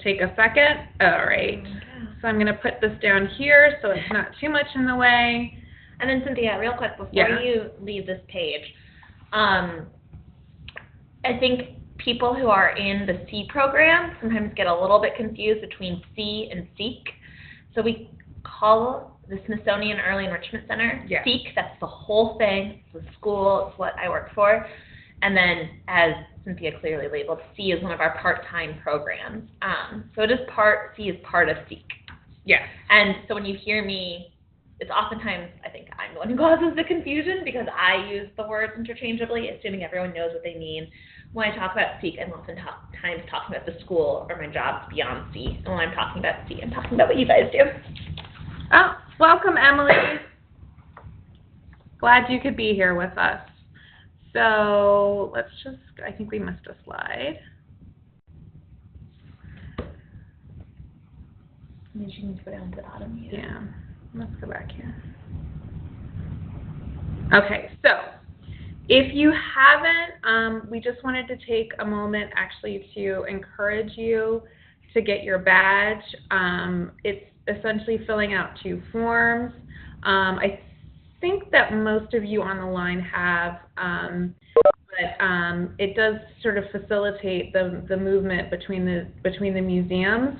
take a second. All right. So I'm going to put this down here so it's not too much in the way. And then, Cynthia, real quick, before you leave this page, I think people who are in the C program sometimes get a little bit confused between C and SEEK. So we call the Smithsonian Early Enrichment Center SEEK. That's the whole thing. It's the school. It's what I work for. And then, as Cynthia clearly labeled, C is one of our part-time programs. So it is C is part of SEEK. Yes. And so when you hear me, it's oftentimes, I think I'm the one who causes the confusion because I use the words interchangeably, assuming everyone knows what they mean. When I talk about SEEK, I'm oftentimes talking about the school or my jobs beyond C. And when I'm talking about C, I'm talking about what you guys do. Oh, welcome, Emily. Glad you could be here with us. So let's just, I think we missed a slide. Maybe you can go down to the bottom. Yeah, let's go back here. Okay, so if you haven't, we just wanted to take a moment actually to encourage you to get your badge. It's essentially filling out 2 forms. I think that most of you on the line have, but it does sort of facilitate the movement between the museums.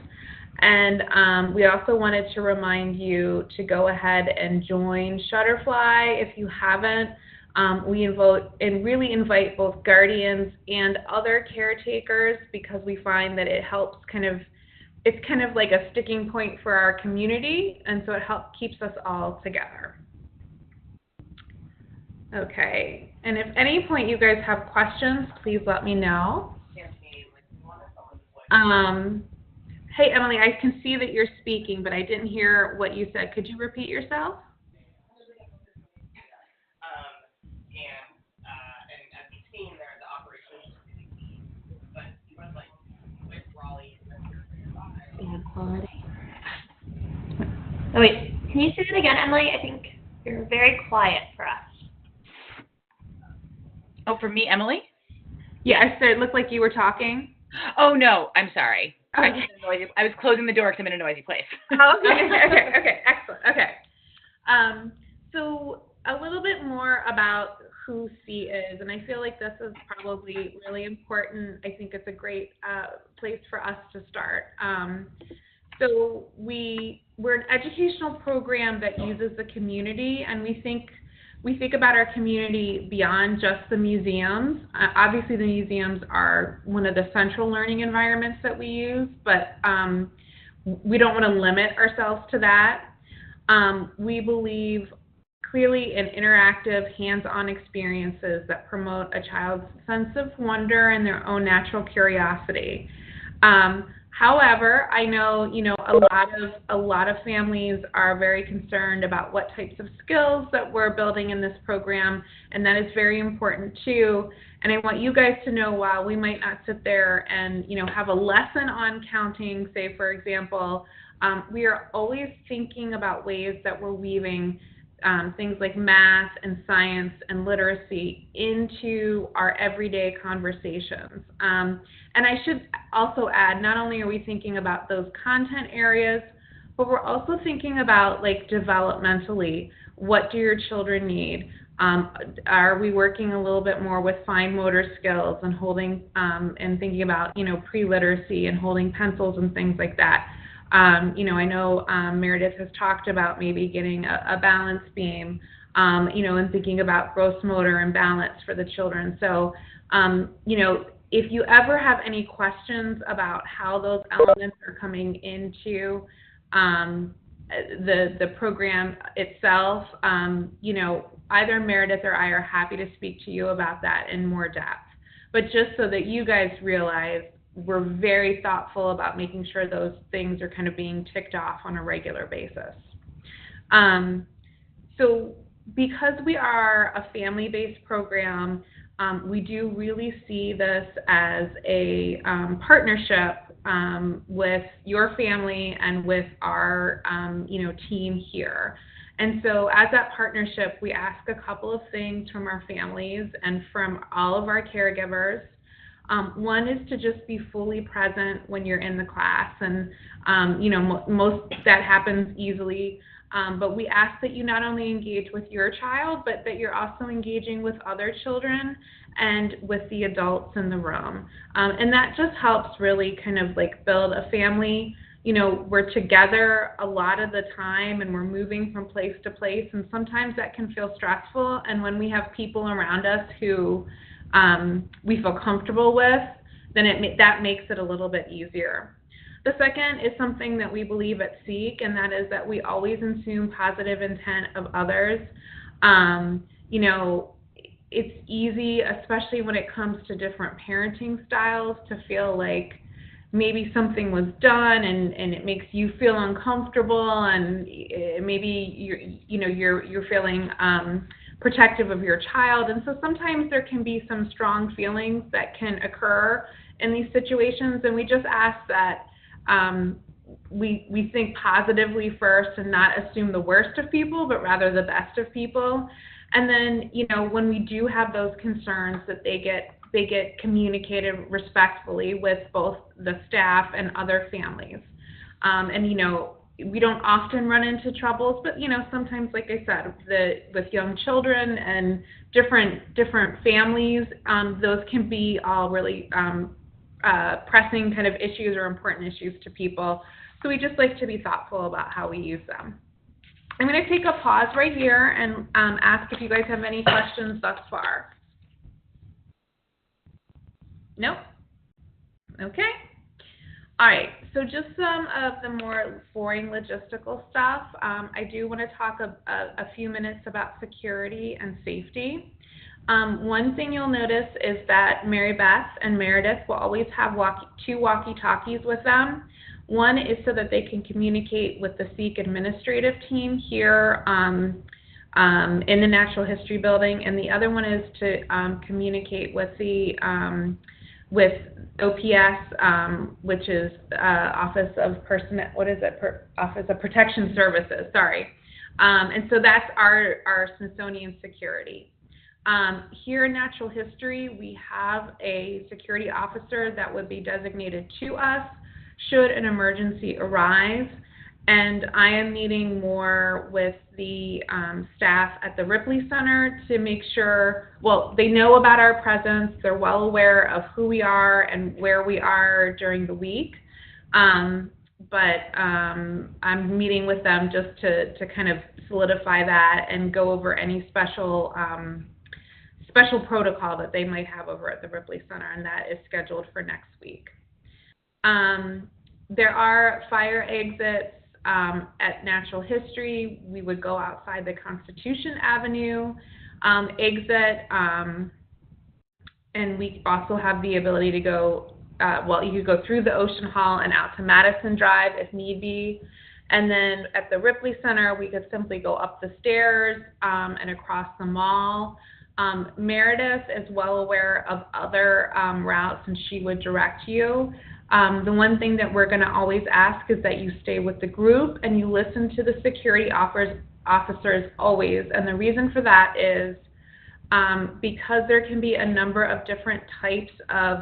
And we also wanted to remind you to go ahead and join Shutterfly if you haven't. We really invite both guardians and other caretakers because we find that it helps it's kind of like a sticking point for our community, and so it keeps us all together. Okay, and if any point you guys have questions, please let me know. Hey, Emily, I can see that you're speaking, but I didn't hear what you said. Could you repeat yourself? And as you've seen, there the operations, but you went like with Raleigh and quality. Oh wait, can you say that again, Emily? I think you're very quiet for us. Oh, for me, Emily? Yeah, I said it looked like you were talking. Oh no, I'm sorry. Okay. I was closing the door because I'm in a noisy place. Okay, excellent. Okay. So a little bit more about who C is, and I feel like this is probably really important. I think it's a great place for us to start. So we're an educational program that uses the community, and we think about our community beyond just the museums. Obviously, the museums are one of the central learning environments that we use, but we don't want to limit ourselves to that. We believe clearly in interactive, hands-on experiences that promote a child's sense of wonder and their own natural curiosity. However, I know, a lot of families are very concerned about what types of skills that we're building in this program, and that is very important too. And I want you guys to know, while we might not sit there and, have a lesson on counting, say, for example, we are always thinking about ways that we're weaving things like math and science and literacy into our everyday conversations. And I should also add, not only are we thinking about those content areas, but we're also thinking about, like, developmentally, what do your children need? Are we working a little bit more with fine motor skills and holding and thinking about, pre-literacy and holding pencils and things like that? I know Meredith has talked about maybe getting a balance beam, and thinking about gross motor and balance for the children. So, if you ever have any questions about how those elements are coming into the program itself, either Meredith or I are happy to speak to you about that in more depth. But just so that you guys realize, we're very thoughtful about making sure those things are kind of being ticked off on a regular basis. So because we are a family-based program, we do really see this as a partnership with your family and with our team here. And so as that partnership, we ask a couple of things from our families and from all of our caregivers. One is to just be fully present when you're in the class, and most that happens easily. But we ask that you not only engage with your child, but that you're also engaging with other children and with the adults in the room. And that just helps really kind of like build a family. We're together a lot of the time and we're moving from place to place, and sometimes that can feel stressful. And when we have people around us who we feel comfortable with, then that makes it a little bit easier. The second is something that we believe at Seek, and that is that we always assume positive intent of others. It's easy, especially when it comes to different parenting styles, to feel like maybe something was done and it makes you feel uncomfortable, and maybe you're feeling protective of your child. And so sometimes there can be some strong feelings that can occur in these situations, and we just ask that we think positively first and not assume the worst of people, but rather the best of people. And then, when we do have those concerns, that they get communicated respectfully with both the staff and other families. We don't often run into troubles, but sometimes, like I said, with young children and different families, those can be all really pressing kind of issues or important issues to people. So we just like to be thoughtful about how we use them. I'm going to take a pause right here and ask if you guys have any questions thus far. Nope? Okay. All right, so just some of the more boring logistical stuff. I do want to talk a few minutes about security and safety. One thing you'll notice is that Mary Beth and Meredith will always have two walkie-talkies with them. One is so that they can communicate with the Seek administrative team here in the Natural History Building, and the other one is to communicate with the with OPS, which is Office of Office of Protection Services. Sorry, and so that's our Smithsonian security. Here in Natural History, we have a security officer that would be designated to us should an emergency arise, and I am meeting more with the staff at the Ripley Center to make sure, well, they know about our presence, they're well aware of who we are and where we are during the week, but I'm meeting with them just to kind of solidify that and go over any special protocol that they might have over at the Ripley Center, and that is scheduled for next week. There are fire exits at Natural History. We would go outside the Constitution Avenue exit, and we also have the ability to go, you could go through the Ocean Hall and out to Madison Drive if need be. And then at the Ripley Center, we could simply go up the stairs and across the mall. Meredith is well aware of other routes, and she would direct you. The one thing that we're going to always ask is that you stay with the group and you listen to the security officers always. And the reason for that is because there can be a number of different types of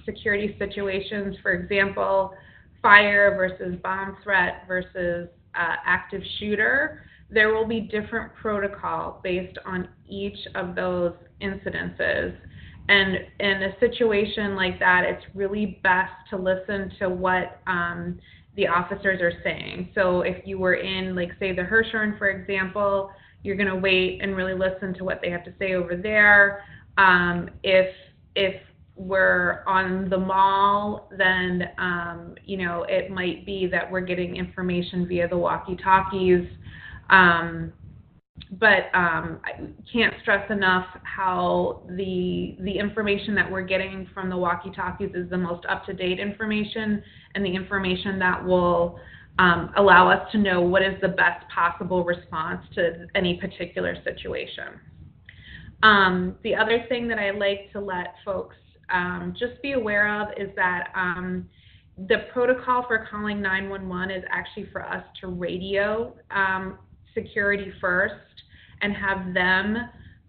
security situations. For example, fire versus bomb threat versus active shooter. There will be different protocol based on each of those incidences. And in a situation like that, it's really best to listen to what the officers are saying. So if you were in, like, say, the Hirshhorn, for example, you're going to wait and really listen to what they have to say over there. If we're on the mall, then, it might be that we're getting information via the walkie-talkies. But I can't stress enough how the information that we're getting from the walkie-talkies is the most up-to-date information and the information that will allow us to know what is the best possible response to any particular situation. The other thing that I like to let folks just be aware of is that the protocol for calling 911 is actually for us to radio security first and have them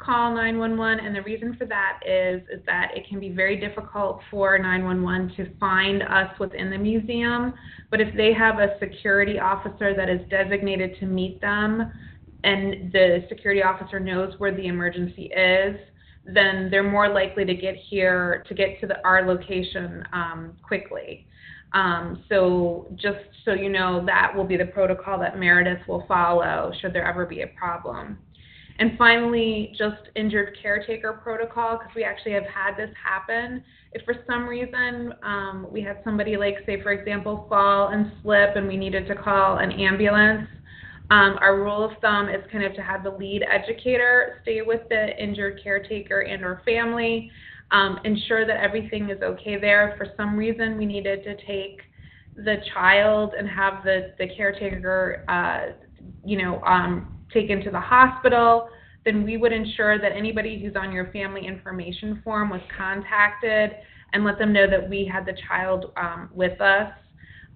call 911, and the reason for that is that it can be very difficult for 911 to find us within the museum, but if they have a security officer that is designated to meet them, and the security officer knows where the emergency is, then they're more likely to get to our location quickly. So just so you know, that will be the protocol that Meredith will follow should there ever be a problem. And finally, just injured caretaker protocol, because we actually have had this happen. If for some reason we had somebody, like, say, for example, fall and slip and we needed to call an ambulance, our rule of thumb is kind of to have the lead educator stay with the injured caretaker and or family, ensure that everything is okay there. If for some reason we needed to take the child and have the caretaker, taken to the hospital, then we would ensure that anybody who's on your family information form was contacted and let them know that we had the child with us,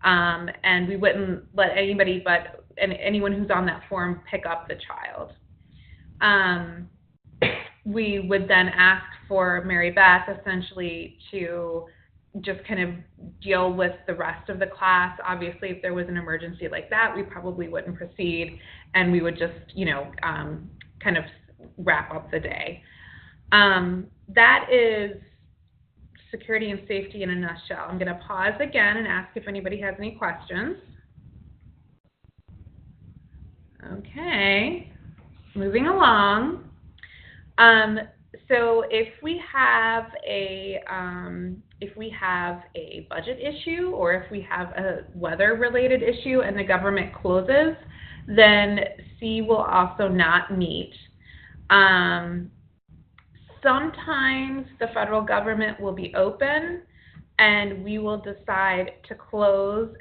and we wouldn't let anybody but anyone who's on that form pick up the child. We would then ask for Mary Beth essentially to just kind of deal with the rest of the class. Obviously, if there was an emergency like that, we probably wouldn't proceed, and we would just, kind of wrap up the day. That is security and safety in a nutshell. I'm going to pause again and ask if anybody has any questions. Okay, moving along. So if we have a budget issue, or if we have a weather-related issue and the government closes, then C will also not meet. Sometimes the federal government will be open, and we will decide to close